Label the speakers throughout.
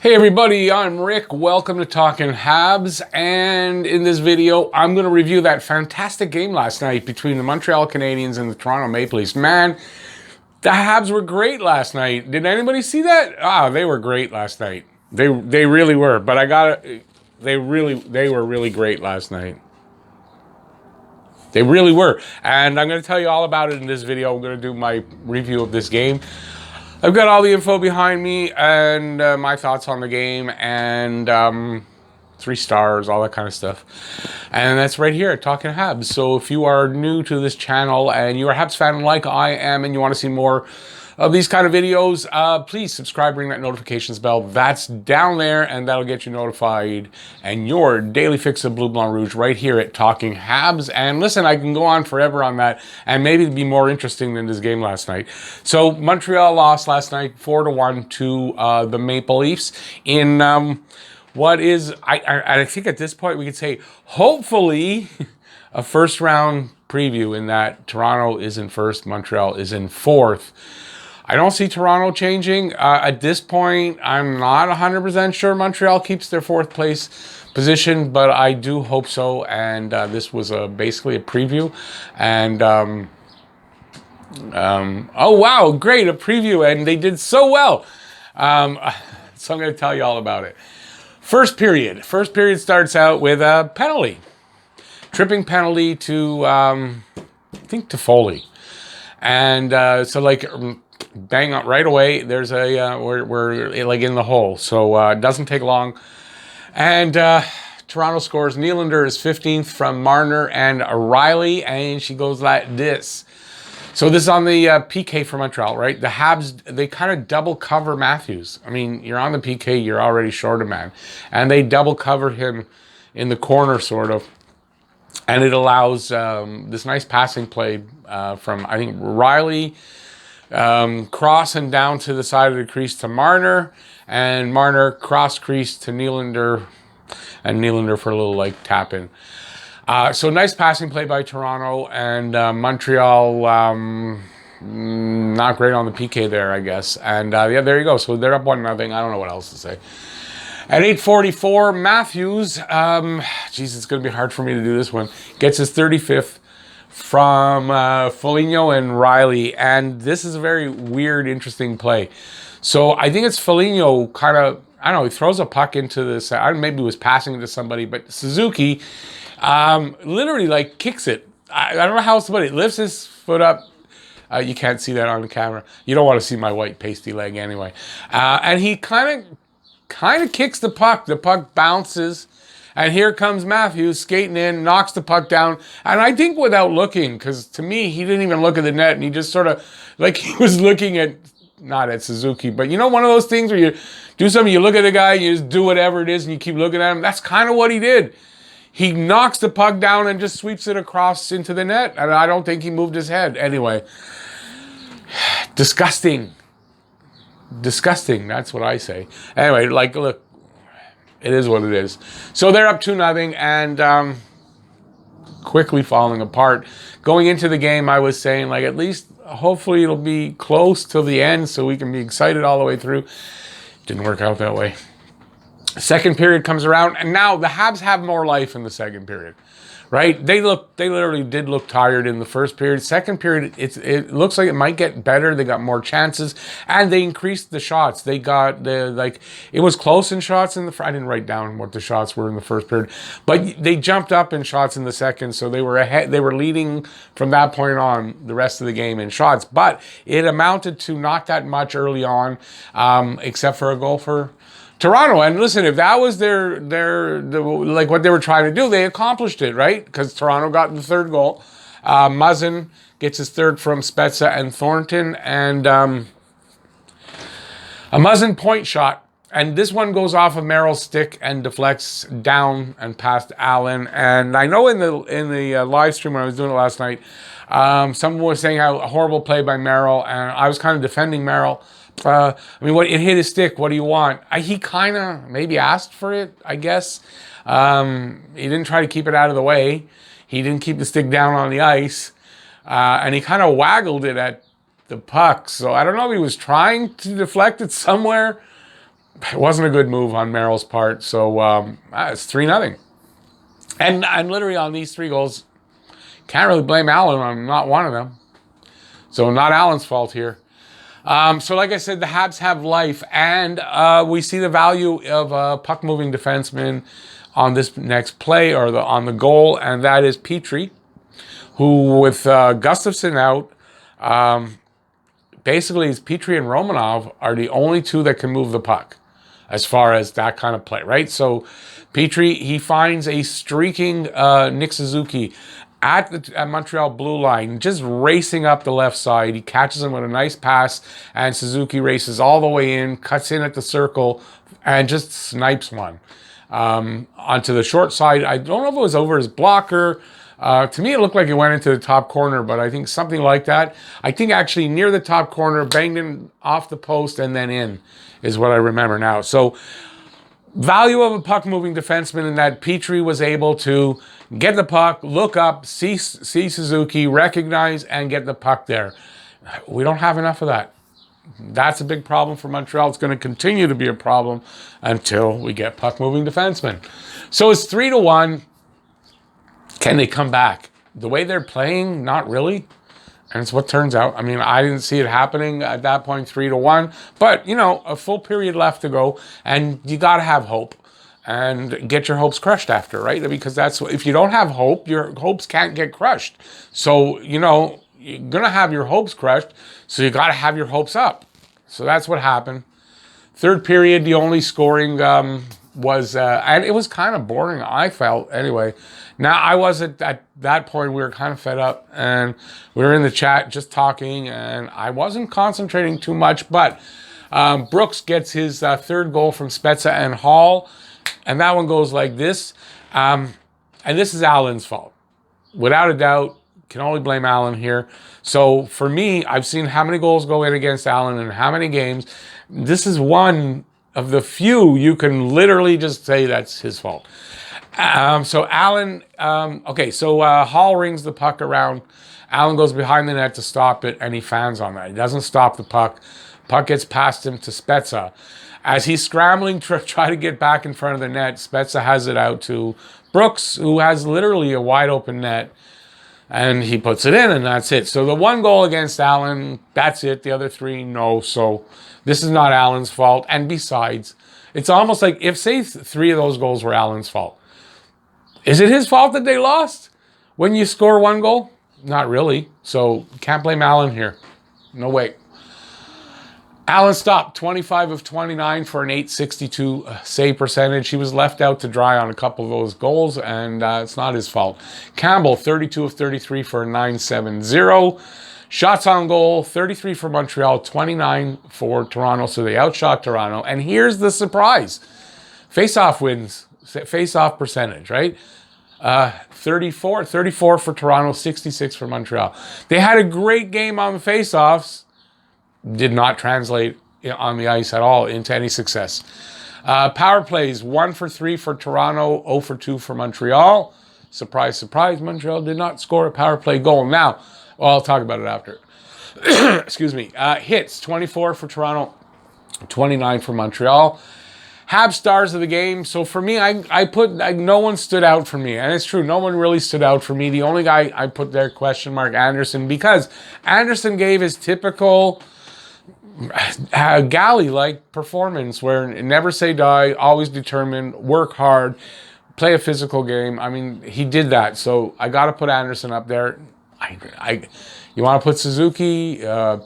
Speaker 1: Hey everybody, I'm Rick. Welcome to Talking Habs, and in this video, I'm going to review that fantastic game last night between the Montreal Canadiens and the Toronto Maple Leafs. Man, the Habs were great last night. Did anybody see that? They were great last night. They really were. But they were really great last night. They really were, and I'm going to tell you all about it in this video. I'm going to do my review of this game. I've got all the info behind me and my thoughts on the game and 3 stars, all that kind of stuff. And that's right here at Talking Habs. So if you are new to this channel and you're a Habs fan like I am and you want to see more of these kind of videos, please subscribe, ring that notifications bell. That's down there, and that'll get you notified and your daily fix of Blue Blanc Rouge right here at Talking Habs. And listen, I can go on forever on that, and maybe it'd be more interesting than this game last night. So Montreal lost last night 4-1 to the Maple Leafs in what is, I think at this point we could say, hopefully a first round preview, in that Toronto is in first, Montreal is in fourth. I don't see Toronto changing. At this point, I'm not 100% sure Montreal keeps their 4th place position, but I do hope so. And this was basically a preview. And, oh, wow, great, a preview. And they did so well. So I'm going to tell you all about it. First period. First period starts out with a penalty. Tripping penalty to, I think, to Foley. And so, like, bang up right away. There's a we're like in the hole, so it doesn't take long. And Toronto scores. Nylander is 15th from Marner and Riley, and she goes like this. So this is on the PK for Montreal, right? The Habs, they kind of double cover Matthews. I mean, you're on the PK, you're already short a man, and they double cover him in the corner, sort of. And it allows this nice passing play from, I think, Riley, crossing down to the side of the crease to Marner, and Marner cross crease to Nylander, and Nylander for a little like tap in. So nice passing play by Toronto, and Montreal not great on the PK there, I guess. And yeah, there you go. So they're up 1-0. I don't know what else to say. At 8:44, Matthews, geez, it's going to be hard for me to do this one, gets his 35th from Foligno and Riley. And this is a very weird, interesting play. So I think it's Foligno kind of, I don't know, he throws a puck into this, I don't know, maybe he was passing it to somebody, but Suzuki literally like kicks it. I don't know how else to put it. Lifts his foot up. You can't see that on the camera. You don't want to see my white pasty leg anyway. And he kind of kicks the puck. The puck bounces. And here comes Matthews skating in, knocks the puck down. And I think without looking, because to me, he didn't even look at the net. And he just sort of, like he was looking at, not at Suzuki, but you know, one of those things where you do something, you look at a guy, you just do whatever it is, and you keep looking at him. That's kind of what he did. He knocks the puck down and just sweeps it across into the net. And I don't think he moved his head. Anyway, disgusting. Disgusting, that's what I say. Anyway, like, look, it is what it is. So they're up 2-0 and quickly falling apart. Going into the game, I was saying, like, at least hopefully it'll be close till the end so we can be excited all the way through. Didn't work out that way. Second period comes around, and now the Habs have more life in the second period, right? They literally did look tired in the first period. Second period, it looks like it might get better. They got more chances, and they increased the shots. They got it was close in shots in the. I didn't write down what the shots were in the first period, but they jumped up in shots in the second, so they were ahead. They were leading from that point on the rest of the game in shots, but it amounted to not that much early on, except for a goal for Toronto. And listen, if that was their like what they were trying to do, they accomplished it, right? Because Toronto got the 3rd goal. Muzzin gets his 3rd from Spezza and Thornton, and a Muzzin point shot. And this one goes off of Merrill's stick and deflects down and past Allen. And I know in the live stream when I was doing it last night, someone was saying how a horrible play by Merrill, and I was kind of defending Merrill. I mean, it hit his stick. What do you want? He kind of maybe asked for it, I guess. He didn't try to keep it out of the way. He didn't keep the stick down on the ice. And he kind of waggled it at the puck. So I don't know if he was trying to deflect it somewhere. It wasn't a good move on Merrill's part. So it's 3-0. And literally on these 3 goals, can't really blame Allen on not one of them. So not Allen's fault here. So like I said, the Habs have life, and we see the value of a puck-moving defenseman on this next play, or on the goal, and that is Petrie, who with Gustafsson out, basically it's Petrie and Romanov are the only 2 that can move the puck as far as that kind of play, right? So Petrie, he finds a streaking Nick Suzuki at the Montreal blue line, just racing up the left side. He catches him with a nice pass, and Suzuki races all the way in, cuts in at the circle, and just snipes one. Onto the short side. I don't know if it was over his blocker. To me, it looked like it went into the top corner, but I think something like that. I think actually near the top corner, banged in off the post and then in, is what I remember now. So value of a puck-moving defenseman in that Petrie was able to get the puck, look up, see Suzuki, recognize, and get the puck there. We don't have enough of that. That's a big problem for Montreal. It's going to continue to be a problem until we get puck-moving defensemen. So it's 3-1. Can they come back? The way they're playing, not really. And it's what turns out. I mean, I didn't see it happening at that point, 3-1. But, you know, a full period left to go. And you got to have hope. And get your hopes crushed after, right? Because that's, if you don't have hope, your hopes can't get crushed. So, you know, you're going to have your hopes crushed. So you got to have your hopes up. So that's what happened. Third period, the only scoring was, and it was kind of boring, I felt, anyway. Now, I wasn't, at that point, we were kind of fed up, and we were in the chat just talking, and I wasn't concentrating too much, but Brooks gets his third goal from Spezza and Hall, and that one goes like this, and this is Allen's fault. Without a doubt, can only blame Allen here. So for me, I've seen how many goals go in against Allen in how many games. This is one of the few you can literally just say that's his fault. So Allen, Hall rings the puck around. Allen goes behind the net to stop it, and he fans on that. He doesn't stop the puck. Puck gets past him to Spezza. As he's scrambling to try to get back in front of the net, Spezza has it out to Brooks, who has literally a wide open net, and he puts it in, and that's it. So the one goal against Allen, that's it. The other 3, no. So this is not Allen's fault. And besides, it's almost like if, say, 3 of those goals were Allen's fault, is it his fault that they lost when you score 1 goal? Not really. So can't blame Allen here. No way. Allen stopped 25 of 29 for an .862 save percentage. He was left out to dry on a couple of those goals, and it's not his fault. Campbell, 32 of 33 for a .970. Shots on goal, 33 for Montreal, 29 for Toronto. So they outshot Toronto. And here's the surprise. Face-off wins. Face-off percentage, right? 34 for Toronto, 66 for Montreal. They had a great game on the face-offs. Did not translate on the ice at all into any success. Power plays, 1 for 3 for Toronto, 0 for 2 for Montreal. Surprise, surprise, Montreal did not score a power play goal. Now, well, I'll talk about it after. Excuse me. Hits, 24 for Toronto, 29 for Montreal. Habs stars of the game. So for me, no one stood out for me. And it's true, no one really stood out for me. The only guy I put there, question mark, Anderson, because Anderson gave his typical Galley-like performance where never say die, always determined, work hard, play a physical game. I mean, he did that. So I got to put Anderson up there. You want to put Suzuki,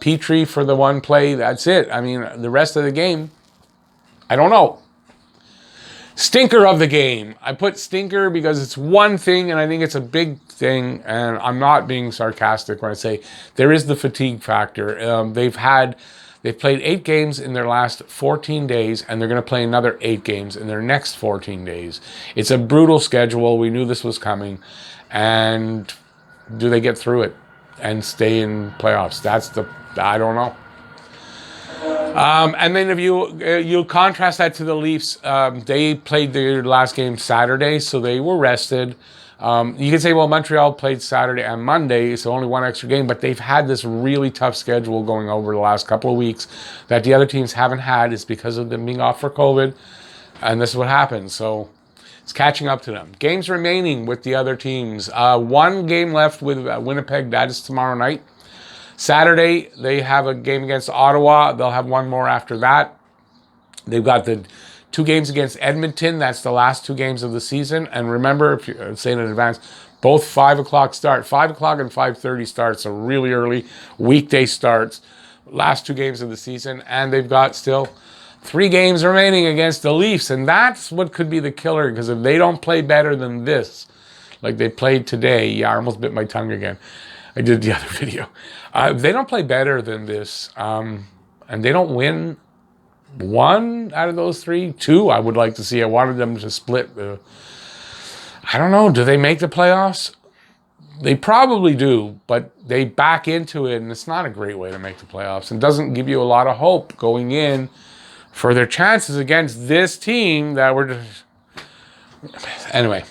Speaker 1: Petrie for the one play, that's it. I mean, the rest of the game, I don't know. Stinker of the game. I put stinker because it's one thing, and I think it's a big thing, and I'm not being sarcastic when I say there is the fatigue factor. They've played 8 games in their last 14 days, and they're going to play another 8 games in their next 14 days. It's a brutal schedule. We knew this was coming. And do they get through it and stay in playoffs? I don't know. And then if you contrast that to the Leafs, they played their last game Saturday, so they were rested. You can say, well, Montreal played Saturday and Monday, so only one extra game, but they've had this really tough schedule going over the last couple of weeks that the other teams haven't had. It's because of them being off for COVID, and this is what happens. So it's catching up to them. Games remaining with the other teams. One game left with Winnipeg. That is tomorrow night. Saturday, they have a game against Ottawa. They'll have one more after that. They've got the 2 games against Edmonton. That's the last 2 games of the season. And remember, if you're saying in advance, both 5 o'clock start. 5 o'clock and 5:30 starts, so really early weekday starts. Last 2 games of the season. And they've got still 3 games remaining against the Leafs. And that's what could be the killer, because if they don't play better than this, like they played today, yeah, I almost bit my tongue again. I did the other video. If they don't play better than this, and they don't win 1 out of those 3, 2, I would like to see. I wanted them to split. I don't know. Do they make the playoffs? They probably do, but they back into it, and it's not a great way to make the playoffs. It doesn't give you a lot of hope going in for their chances against this team that we're... Anyway.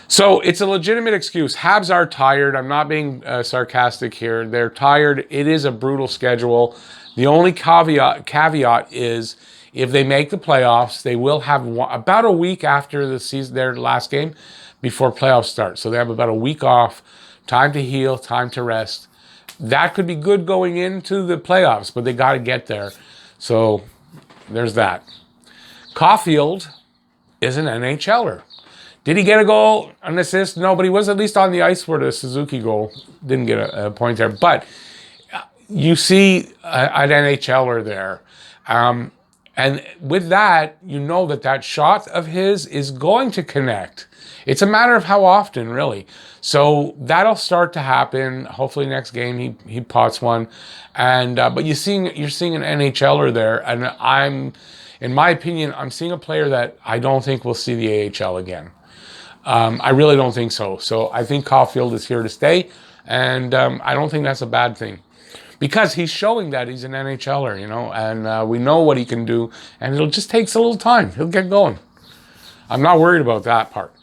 Speaker 1: So it's a legitimate excuse. Habs are tired. I'm not being sarcastic here. They're tired. It is a brutal schedule. The only caveat is if they make the playoffs, they will have about a week after the season, their last game, before playoffs start. So they have about a week off, time to heal, time to rest. That could be good going into the playoffs, but they got to get there. So there's that. Caulfield is an NHLer. Did he get a goal, an assist? No, but he was at least on the ice for the Suzuki goal. Didn't get a point there. But you see an NHLer there. And with that, you know that shot of his is going to connect. It's a matter of how often, really. So that'll start to happen. Hopefully next game he pots one. And but you're seeing an NHLer there. And in my opinion, I'm seeing a player that I don't think we'll see the AHL again. I really don't think so. So I think Caulfield is here to stay, and I don't think that's a bad thing, because he's showing that he's an NHLer, and we know what he can do, and it'll just takes a little time. He'll get going. I'm not worried about that part.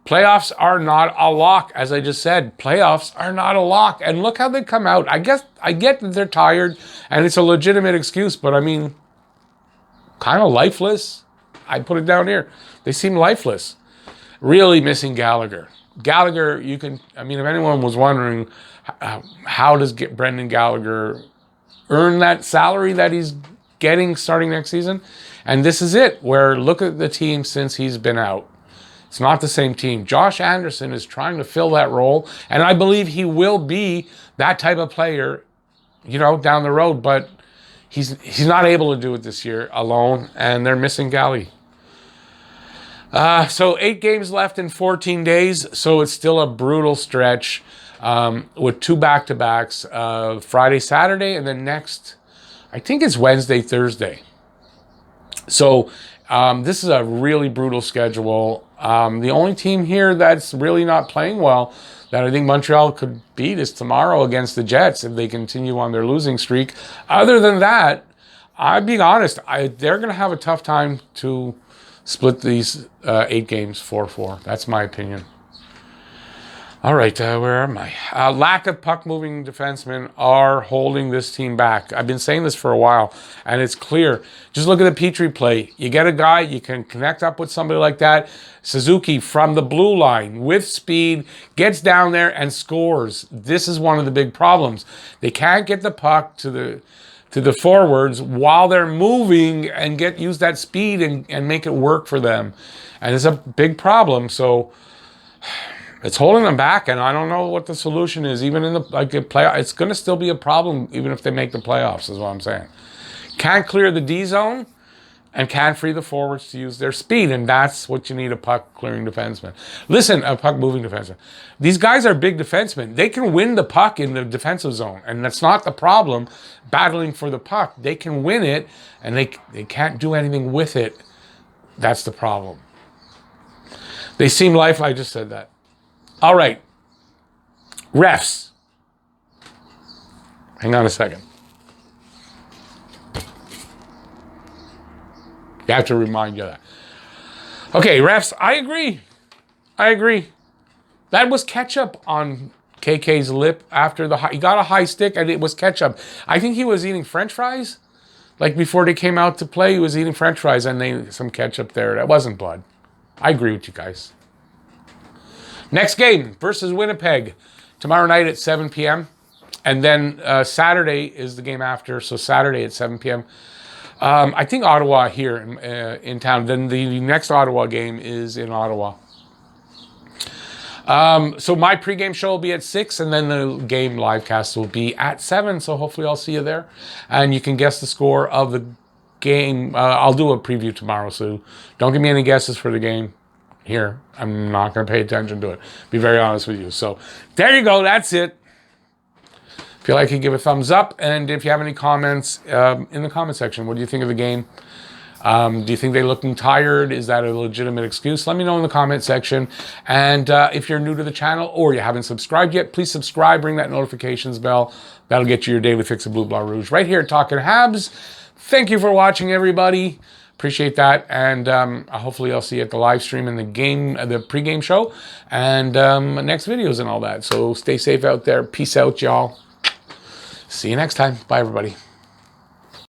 Speaker 1: Playoffs are not a lock, as I just said. Playoffs are not a lock, and look how they come out. I get that they're tired, and it's a legitimate excuse, but I mean, kind of lifeless. I put it down here. They seem lifeless. Really missing Gallagher. Gallagher, if anyone was wondering, how does Brendan Gallagher earn that salary that he's getting starting next season? And this is it, where look at the team since he's been out. It's not the same team. Josh Anderson is trying to fill that role, and I believe he will be that type of player, down the road, but he's not able to do it this year alone, and they're missing Galley. So 8 games left in 14 days, so it's still a brutal stretch with 2 back-to-backs, Friday, Saturday, and then next, I think it's Wednesday, Thursday. So this is a really brutal schedule. The only team here that's really not playing well that I think Montreal could beat is tomorrow against the Jets if they continue on their losing streak. Other than that, I'm being honest, they're going to have a tough time to split these 8 games 4-4. That's my opinion. All right, where am I? Lack of puck-moving defensemen are holding this team back. I've been saying this for a while, and it's clear. Just look at the Petrie play. You get a guy, you can connect up with somebody like that. Suzuki from the blue line with speed, gets down there and scores. This is one of the big problems. They can't get the puck to the forwards while they're moving and use that speed and make it work for them. And it's a big problem. So it's holding them back, and I don't know what the solution is. Even in the playoff, it's going to still be a problem even if they make the playoffs, is what I'm saying. Can't clear the D zone and can't free the forwards to use their speed, and that's what you need a puck-clearing defenseman. Listen, a puck-moving defenseman. These guys are big defensemen. They can win the puck in the defensive zone, and that's not the problem, battling for the puck. They can win it, and they can't do anything with it. That's the problem. They seem life. I just said that. All right. Refs. Hang on a second. You have to remind you of that. Okay, refs, I agree. That was ketchup on KK's lip after he got a high stick and it was ketchup. I think he was eating French fries. Like before they came out to play, he was eating French fries and some ketchup there. That wasn't blood. I agree with you guys. Next game versus Winnipeg. Tomorrow night at 7 p.m. And then Saturday is the game after. So Saturday at 7 p.m. I think Ottawa here in town. Then the next Ottawa game is in Ottawa. So my pregame show will be at 6, and then the game live cast will be at 7. So hopefully I'll see you there. And you can guess the score of the game. I'll do a preview tomorrow, so don't give me any guesses for the game here. I'm not going to pay attention to it. Be very honest with you. So there you go. That's it. If you like it, give a thumbs up. And if you have any comments in the comment section, what do you think of the game? Do you think they're looking tired? Is that a legitimate excuse? Let me know in the comment section. And if you're new to the channel or you haven't subscribed yet, please subscribe, ring that notifications bell. That'll get you your daily fix of Blue, Blah, Rouge right here at Talking Habs. Thank you for watching, everybody. Appreciate that. And hopefully I'll see you at the live stream and the game, the pregame show and next videos and all that. So stay safe out there. Peace out, y'all. See you next time. Bye, everybody.